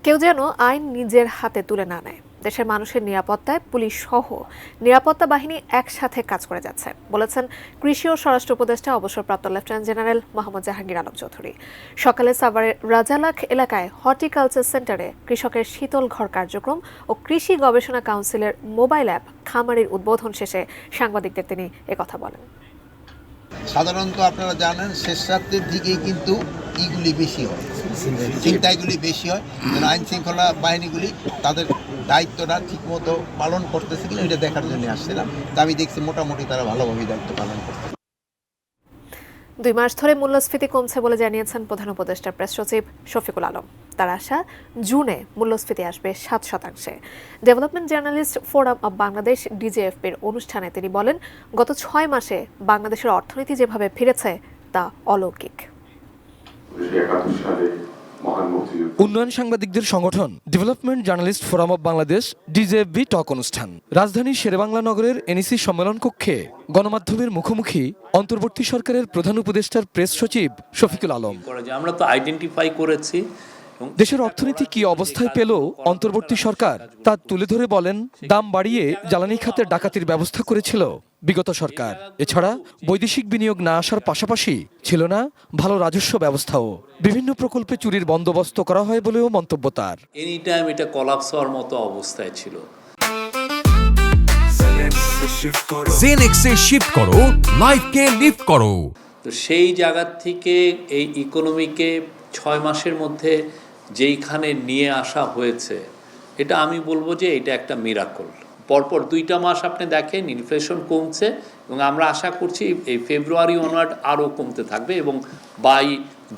কেউ যেন আইন নিজের হাতে তুলে না নেয়। দেশের মানুষের নিরাপত্তায় পুলিশ সহ নিরাপত্তা বাহিনী একসাথে কাজ করে যাচ্ছে বলেছেন কৃষি ও স্বরাষ্ট্র উপদেষ্টা অবসরপ্রাপ্ত লেফটেন্যান্ট জেনারেল মোহাম্মদ জাহাঙ্গীর আলম চৌধুরী। সকালে সাভারের রাজালাখ এলাকায় হর্টিকালচার সেন্টারে কৃষকের শীতল ঘর কার্যক্রম ও কৃষি গবেষণা কাউন্সিলের মোবাইল অ্যাপ খামারির উদ্বোধন শেষে সাংবাদিকদের তিনি একথা বলেন। সাধারণত আপনারা জানেন শেষ রাত্রের দিকে কিন্তু ইগুলি বেশি হয়, চিন্তাগুলি বেশি হয়, যেন আইন শৃঙ্খলা বাহিনীগুলি তাদের দায়িত্বটা ঠিকমতো পালন করতেছে কিনা এটা দেখার জন্য আসছিলাম। তা আমি দেখছি মোটামুটি তারা ভালোভাবেই দায়িত্ব পালন করছে। 2 মাস ধরে মূল্যস্ফীতি কমছে বলে জানিয়েছেন প্রধান উপদেষ্টার প্রেস সচিব শফিকুল আলম। তার আশা জুনে মূল্যস্ফীতি আসবে 7%। Development journalist forum of Bangladesh ডিজেএফপির অনুষ্ঠানে তিনি বলেন, গত 6 মাসে বাংলাদেশের অর্থনীতি যেভাবে ফিরেছে তা অলৌকিক। উন্নয়ন সাংবাদিকদের সংগঠন development journalist forum of Bangladesh DJFB টক অনুষ্ঠান রাজধানীর শেরেবাংলা নগরের এনইসি সম্মেলন কক্ষে গণমাধ্যমের মুখোমুখি অন্তর্বর্তী সরকারের প্রধান উপদেষ্টার প্রেস সচিব শফিকুল আলম। আমরা তো আইডেন্টিফাই করেছি দেশের অর্থনীতি কি অবস্থায় পেল অন্তর্বর্তী সরকার তা তুলে ধরে বলেন, দাম বাড়িয়ে জ্বালানি খাতে ডাকাতির ব্যবস্থা করেছিল বিগত সরকার। এছাড়া বৈদেশিক বিনিয়োগ না আসার পাশাপাশি ছিল না ভালো রাজস্ব ব্যবস্থাও। বিভিন্ন প্রকল্পে চুরির বন্দোবস্ত করা হয় বলেও মন্তব্য তার। এনি টাইম এটা কোলাপস হওয়ার মতো অবস্থায় ছিল। জেনেক্সে শিফট করো, লাইফকে লিফট করো। তো সেই জায়গা থেকে এই ইকোনমিকে 6 মাসের মধ্যে যেইখানে নিয়ে আসা হয়েছে, এটা আমি বলবো যে এটা একটা মিরাকল। পরপর 2টা মাস আপনি দেখেন ইনফ্লেশন কমছে এবং আমরা আশা করছি এই ফেব্রুয়ারি অনওয়ার্ড আরও কমতে থাকবে এবং বাই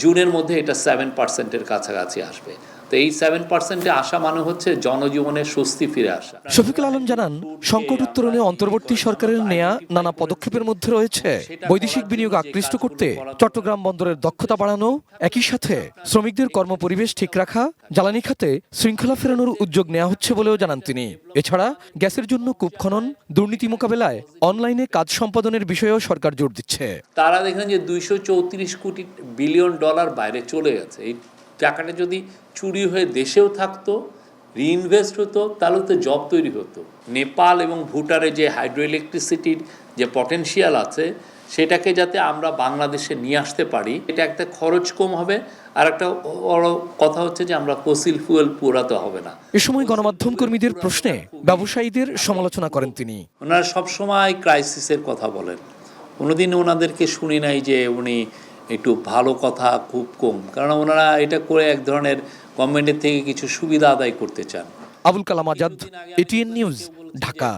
জুনের মধ্যে এটা 7%-এর কাছাকাছি আসবে। তো এই 7%-এ আসা মানে হচ্ছে জনজীবনের স্বস্তি ফিরে আসা। শফিকুল আলম জানান, সংকট উত্তরণে অন্তর্বর্তী সরকারের নেয়া নানা পদক্ষেপের মধ্যে রয়েছে বৈদেশিক বিনিয়োগ আকৃষ্ট করতে চট্টগ্রাম বন্দরের দক্ষতা বাড়ানো, একই সাথে শ্রমিকদের কর্মপরিবেশ ঠিক রাখা, জ্বালানি খাতে শৃঙ্খলা ফেরানোর উদ্যোগ নেওয়া হচ্ছে বলেও জানান তিনি। এছাড়া গ্যাসের জন্য কূপ খনন, দুর্নীতি মোকাবেলায় অনলাইনে কাজ সম্পাদনের বিষয়েও সরকার জোর দিচ্ছে। তারা দেখেন যে 234 কোটি বিলিয়ন ডলার বাইরে চলে গেছে। এই টাকাটা যদি চুরি হয়ে দেশেও থাকতো, রিইনভেস্ট হতো, তাহলে তো জব তৈরি হতো। নেপাল এবং ভুটানে যে হাইড্রো ইলেকট্রিসিটির যে পটেনশিয়াল আছে, সেটাকে যাতে আমরা বাংলাদেশে নিয়ে আসতে পারি, এটা একটা খরচ কম হবে। আর একটা বড় কথা হচ্ছে যে আমরা ফসিল ফুয়েল পোড়াতে হবে না। এ সময় গণমাধ্যম কর্মীদের প্রশ্নে ব্যবসায়ীদের সমালোচনা করেন তিনি। ওনারা সবসময় ক্রাইসিসের কথা বলেন, কোনোদিন ওনাদেরকে শুনি নাই যে উনি একটু ভালো কথা খুব কম, কারণ ওনারা এটা করে এক ধরনের গভর্নমেন্টের থেকে কিছু সুবিধা আদায় করতে চান। Abul Kalam Azad, ATN news, Dhaka.